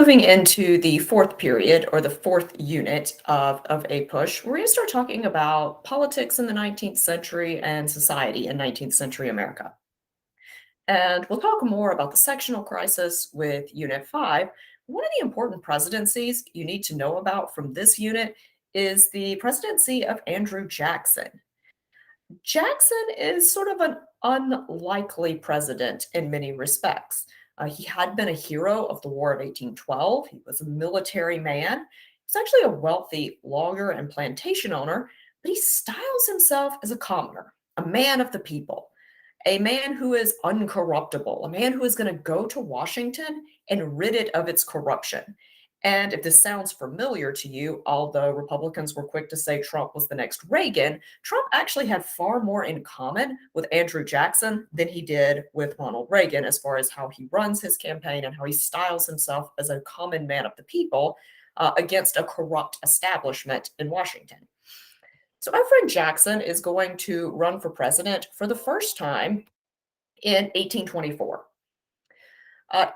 moving into the fourth period or the fourth unit of APUSH, we're going to start talking about politics in the 19th century and society in 19th century America. And we'll talk more about the sectional crisis with Unit 5. One of the important presidencies you need to know about from this unit is the presidency of Andrew Jackson. Jackson is sort of an unlikely president in many respects. He had been a hero of the War of 1812. He was a military man. He's actually a wealthy lawyer and plantation owner, but he styles himself as a commoner, a man of the people, a man who is uncorruptible, a man who is going to go to Washington and rid it of its corruption. And if this sounds familiar to you, although Republicans were quick to say Trump was the next Reagan, Trump actually had far more in common with Andrew Jackson than he did with Ronald Reagan as far as how he runs his campaign and how he styles himself as a common man of the people against a corrupt establishment in Washington. So our friend Jackson is going to run for president for the first time in 1824.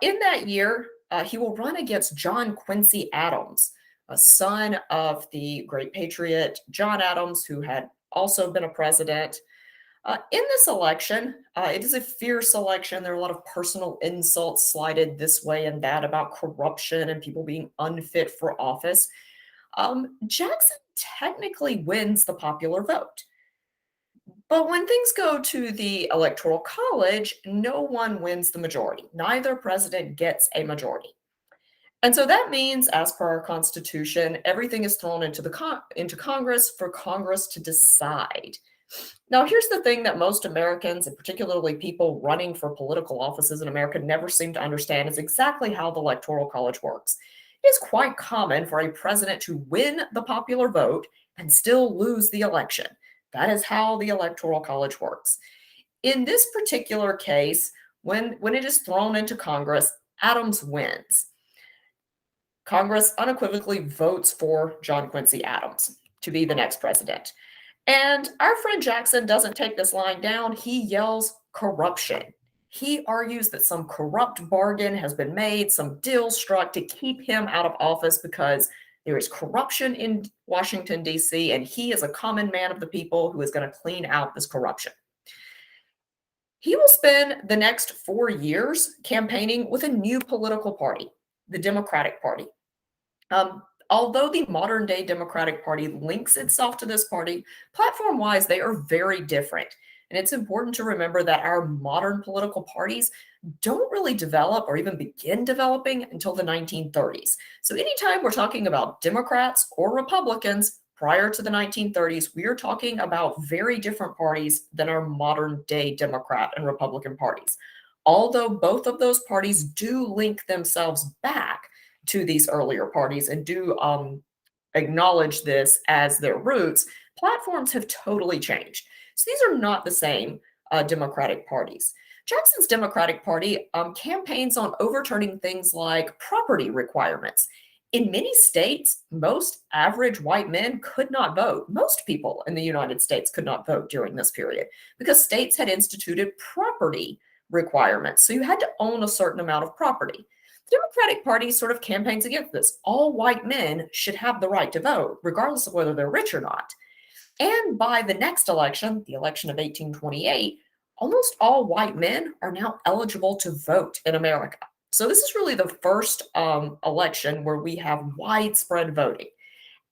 In that year, he will run against John Quincy Adams, a son of the great patriot John Adams, who had also been a president. In this election, it is a fierce election. There are a lot of personal insults slided this way and that about corruption and people being unfit for office. Jackson technically wins the popular vote. But when things go to the Electoral College, no one wins the majority. Neither president gets a majority. And so that means, as per our Constitution, everything is thrown into Congress for Congress to decide. Now, here's the thing that most Americans, and particularly people running for political offices in America, never seem to understand is exactly how the Electoral College works. It is quite common for a president to win the popular vote and still lose the election. That is how the Electoral College works. In this particular case, when it is thrown into Congress, Adams wins. Congress unequivocally votes for John Quincy Adams to be the next president. And our friend Jackson doesn't take this line down. He yells corruption. He argues that some corrupt bargain has been made, some deal struck to keep him out of office because there is corruption in Washington, D.C., and he is a common man of the people who is going to clean out this corruption. He will spend the next 4 years campaigning with a new political party, the Democratic Party. Although the modern day Democratic Party links itself to this party, platform-wise, they are very different. And it's important to remember that our modern political parties don't really develop or even begin developing until the 1930s. So anytime we're talking about Democrats or Republicans prior to the 1930s, we are talking about very different parties than our modern day Democrat and Republican parties. Although both of those parties do link themselves back to these earlier parties and do acknowledge this as their roots, platforms have totally changed. So these are not the same Democratic parties. Jackson's Democratic Party campaigns on overturning things like property requirements. In many states, most average white men could not vote. Most people in the United States could not vote during this period because states had instituted property requirements. So you had to own a certain amount of property. The Democratic Party sort of campaigns against this. All white men should have the right to vote, regardless of whether they're rich or not. And by the next election, the election of 1828, almost all white men are now eligible to vote in America. So this is really the first election where we have widespread voting.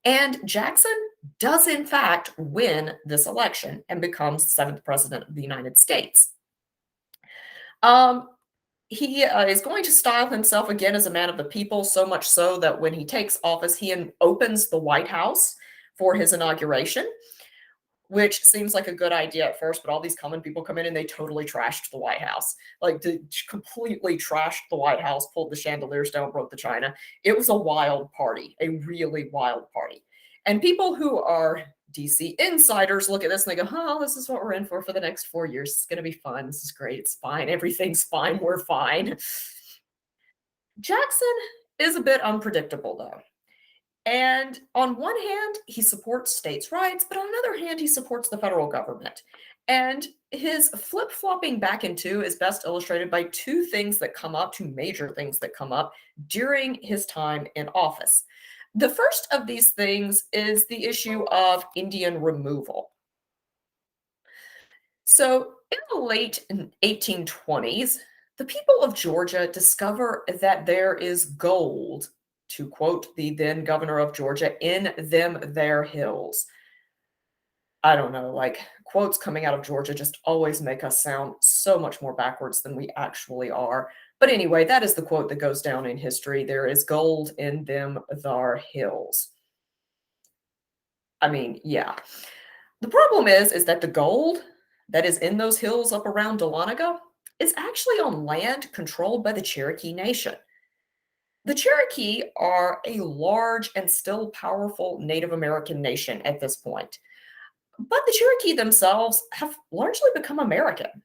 And Jackson does, in fact, win this election and becomes the seventh president of the United States. He is going to style himself again as a man of the people, so much so that when he takes office, he opens the White House for his inauguration, which seems like a good idea at first, but all these common people come in and they totally trashed the White House. Like, they completely trashed the White House, pulled the chandeliers down, broke the china. It was a wild party, a really wild party. And people who are DC insiders look at this and they go, oh, this is what we're in for the next 4 years. It's going to be fun. This is great. It's fine. Everything's fine. We're fine. Jackson is a bit unpredictable, though. And on one hand, he supports states' rights, but on the other hand, he supports the federal government. And his flip-flopping back and two is best illustrated by two things that come up, two major things that come up during his time in office. The first of these things is the issue of Indian removal. So, in the late 1820s, the people of Georgia discover that there is gold, to quote the then governor of Georgia, in them their hills. I don't know, like quotes coming out of Georgia just always make us sound so much more backwards than we actually are. But anyway, that is the quote that goes down in history. There is gold in them thar hills. I mean, yeah. The problem is that the gold that is in those hills up around Dahlonega is actually on land controlled by the Cherokee Nation. The Cherokee are a large and still powerful Native American nation at this point. But the Cherokee themselves have largely become American.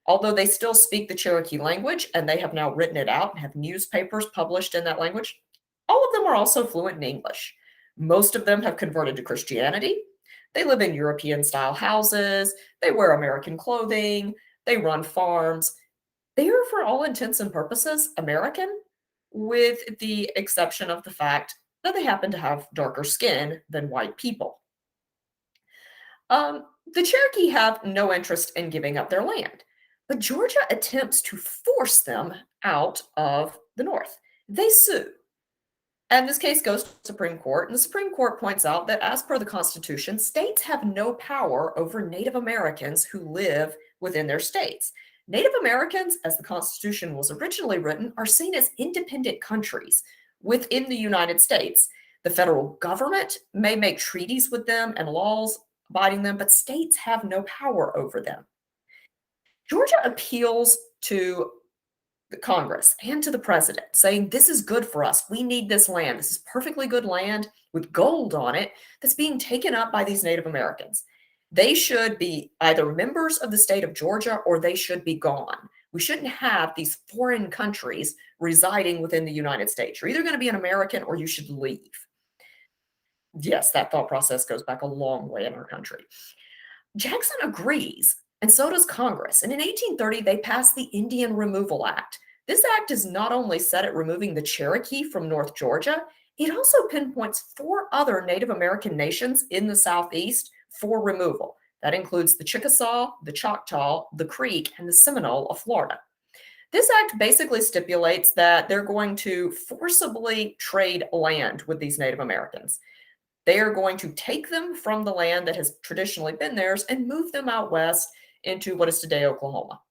Although they still speak the Cherokee language and they have now written it out and have newspapers published in that language, all of them are also fluent in English. Most of them have converted to Christianity. They live in European style houses. They wear American clothing. They run farms. They are, for all intents and purposes, American, with the exception of the fact that they happen to have darker skin than white people. The Cherokee have no interest in giving up their land, but Georgia attempts to force them out of the North. They sue, and this case goes to the Supreme Court, and the Supreme Court points out that as per the Constitution, states have no power over Native Americans who live within their states. Native Americans, as the Constitution was originally written, are seen as independent countries within the United States. The federal government may make treaties with them and laws abiding them, but states have no power over them. Georgia appeals to the Congress and to the president, saying this is good for us. We need this land. This is perfectly good land with gold on it that's being taken up by these Native Americans. They should be either members of the state of Georgia or they should be gone. We shouldn't have these foreign countries residing within the United States. You're either going to be an American or you should leave. Yes, that thought process goes back a long way in our country. Jackson agrees, and so does Congress. And in 1830, they passed the Indian Removal Act. This act is not only set at removing the Cherokee from North Georgia, it also pinpoints four other Native American nations in the Southeast for removal. That includes the Chickasaw, the Choctaw, the Creek, and the Seminole of Florida. This act basically stipulates that they're going to forcibly trade land with these Native Americans. They are going to take them from the land that has traditionally been theirs and move them out west into what is today Oklahoma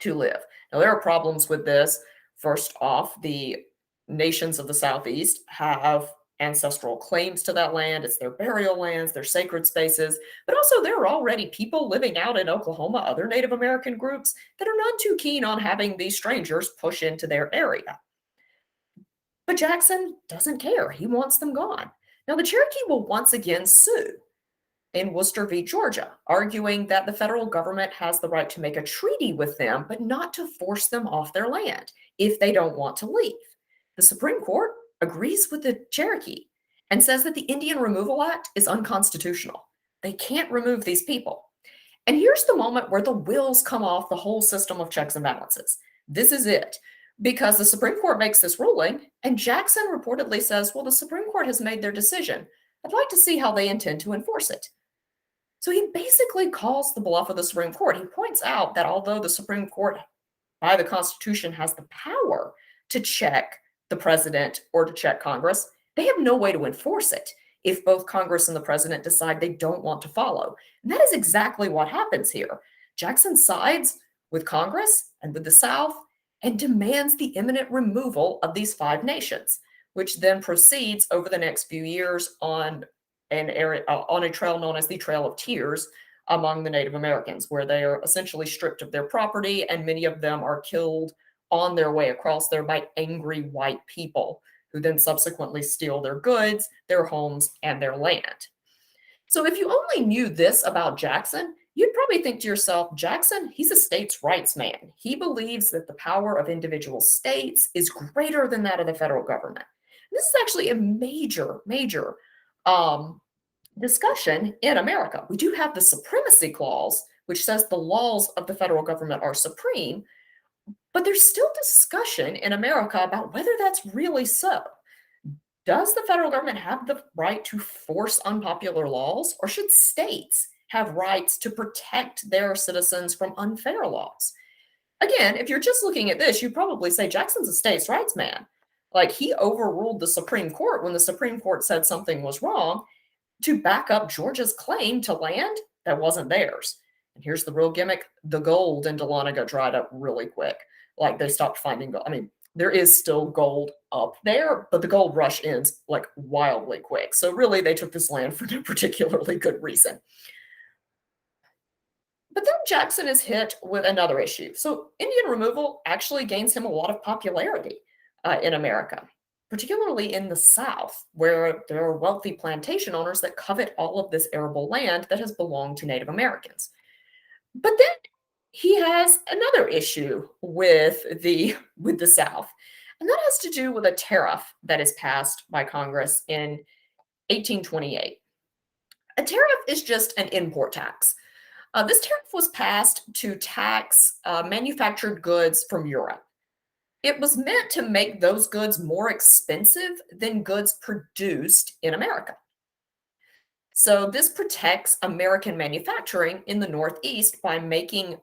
to live. Now, there are problems with this. First off, the nations of the Southeast have ancestral claims to that land. It's their burial lands, their sacred spaces. But also, there are already people living out in Oklahoma, other Native American groups, that are not too keen on having these strangers push into their area. But Jackson doesn't care. He wants them gone. Now, the Cherokee will once again sue in Worcester v. Georgia, arguing that the federal government has the right to make a treaty with them, but not to force them off their land if they don't want to leave. The Supreme Court agrees with the Cherokee and says that the Indian Removal Act is unconstitutional. They can't remove these people. And here's the moment where the wheels come off the whole system of checks and balances. This is it. Because the Supreme Court makes this ruling, and Jackson reportedly says, well, the Supreme Court has made their decision. I'd like to see how they intend to enforce it. So he basically calls the bluff of the Supreme Court. He points out that although the Supreme Court, by the Constitution, has the power to check the president or to check Congress, they have no way to enforce it if both Congress and the president decide they don't want to follow. And that is exactly what happens here. Jackson sides with Congress and with the South and demands the imminent removal of these five nations, which then proceeds over the next few years on a trail known as the Trail of Tears among the Native Americans, where they are essentially stripped of their property, and many of them are killed on their way across there by angry white people, who then subsequently steal their goods, their homes, and their land. So if you only knew this about Jackson, you'd probably think to yourself, Jackson, he's a states' rights man. He believes that the power of individual states is greater than that of the federal government. And this is actually a major discussion in America. We do have the supremacy clause, which says the laws of the federal government are supreme, but there's still discussion in America about whether that's really so. Does the federal government have the right to force unpopular laws, or should states have rights to protect their citizens from unfair laws? Again, if you're just looking at this, you'd probably say Jackson's a states' rights man. Like he overruled the Supreme Court when the Supreme Court said something was wrong to back up Georgia's claim to land that wasn't theirs. And here's the real gimmick: the gold in Dahlonega dried up really quick. Like they stopped finding gold. I mean, there is still gold up there, but the gold rush ends like wildly quick. So really, they took this land for no particularly good reason. But then Jackson is hit with another issue. So Indian removal actually gains him a lot of popularity in America, particularly in the South, where there are wealthy plantation owners that covet all of this arable land that has belonged to Native Americans. But then he has another issue with the South, and that has to do with a tariff that is passed by Congress in 1828. A tariff is just an import tax. This tariff was passed to tax manufactured goods from Europe. It was meant to make those goods more expensive than goods produced in America. So, this protects American manufacturing in the Northeast by making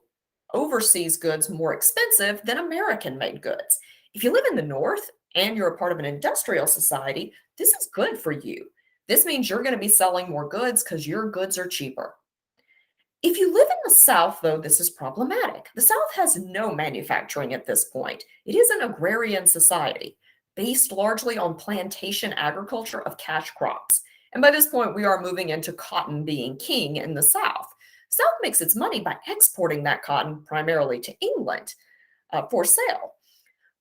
overseas goods more expensive than American made goods. If you live in the North and you're a part of an industrial society, this is good for you. This means you're going to be selling more goods because your goods are cheaper. If you live in the South, though, this is problematic. The South has no manufacturing at this point. It is an agrarian society based largely on plantation agriculture of cash crops. And by this point, we are moving into cotton being king in the South. South makes its money by exporting that cotton primarily to England for sale.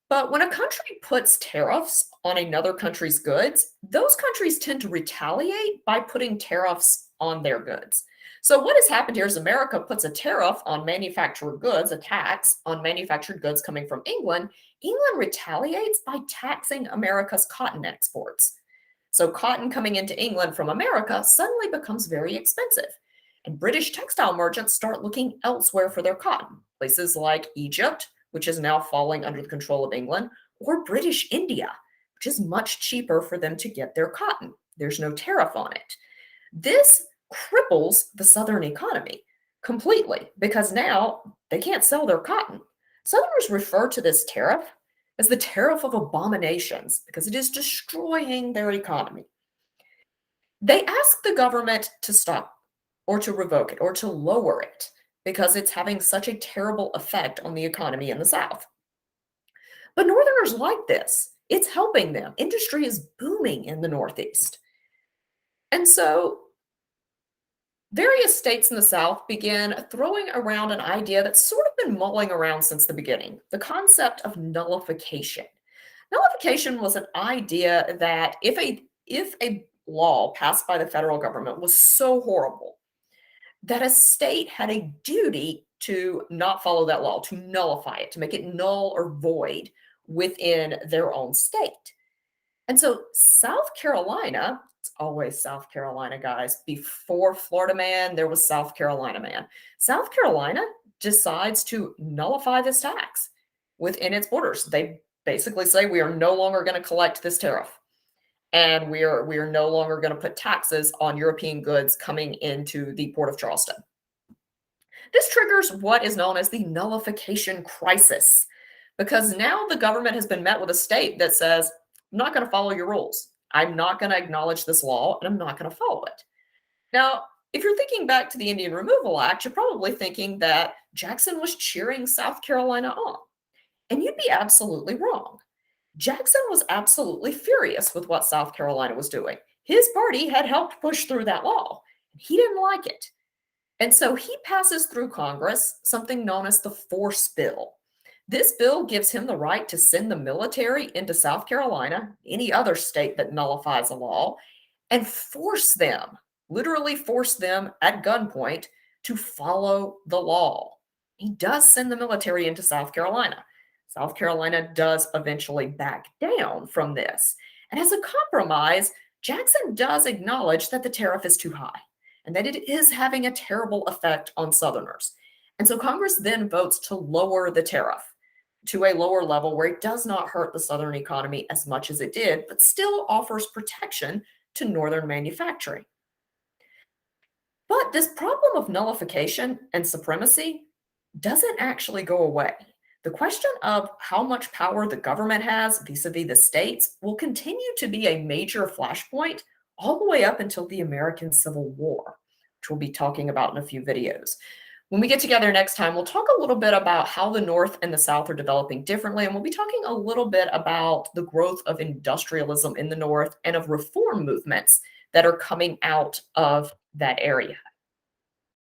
But when a country puts tariffs on another country's goods, those countries tend to retaliate by putting tariffs on their goods. So what has happened here is America puts a tariff on manufactured goods, a tax on manufactured goods coming from England. England retaliates by taxing America's cotton exports. So cotton coming into England from America suddenly becomes very expensive. And British textile merchants start looking elsewhere for their cotton. Places like Egypt, which is now falling under the control of England, or British India, which is much cheaper for them to get their cotton. There's no tariff on it. This cripples the Southern economy completely because now they can't sell their cotton. Southerners refer to this tariff as the tariff of abominations because it is destroying their economy. They ask the government to stop or to revoke it or to lower it because it's having such a terrible effect on the economy in the South. But Northerners like this. It's helping them. Industry is booming in the Northeast. And so various states in the South began throwing around an idea that's sort of been mulling around since the beginning, the concept of nullification. Nullification was an idea that if a law passed by the federal government was so horrible that a state had a duty to not follow that law, to nullify it, to make it null or void within their own state. And so South Carolina, it's always South Carolina, guys. Before Florida man, there was South Carolina man. South Carolina decides to nullify this tax within its borders. They basically say we are no longer going to collect this tariff. And we are no longer going to put taxes on European goods coming into the port of Charleston. This triggers what is known as the nullification crisis, because now the government has been met with a state that says, I'm not going to follow your rules. I'm not going to acknowledge this law, and I'm not going to follow it. Now, if you're thinking back to the Indian Removal Act, you're probably thinking that Jackson was cheering South Carolina on. And you'd be absolutely wrong. Jackson was absolutely furious with what South Carolina was doing. His party had helped push through that law. He didn't like it. And so he passes through Congress something known as the Force Bill. This bill gives him the right to send the military into South Carolina, any other state that nullifies a law, and force them, literally force them at gunpoint to follow the law. He does send the military into South Carolina. South Carolina does eventually back down from this. And as a compromise, Jackson does acknowledge that the tariff is too high. and that it is having a terrible effect on Southerners. And so Congress then votes to lower the tariff to a lower level where it does not hurt the Southern economy as much as it did, but still offers protection to Northern manufacturing. But this problem of nullification and supremacy doesn't actually go away. The question of how much power the government has vis a vis the states will continue to be a major flashpoint all the way up until the American Civil War, which we'll be talking about in a few videos. When we get together next time, we'll talk a little bit about how the North and the South are developing differently, and we'll be talking a little bit about the growth of industrialism in the North and of reform movements that are coming out of that area.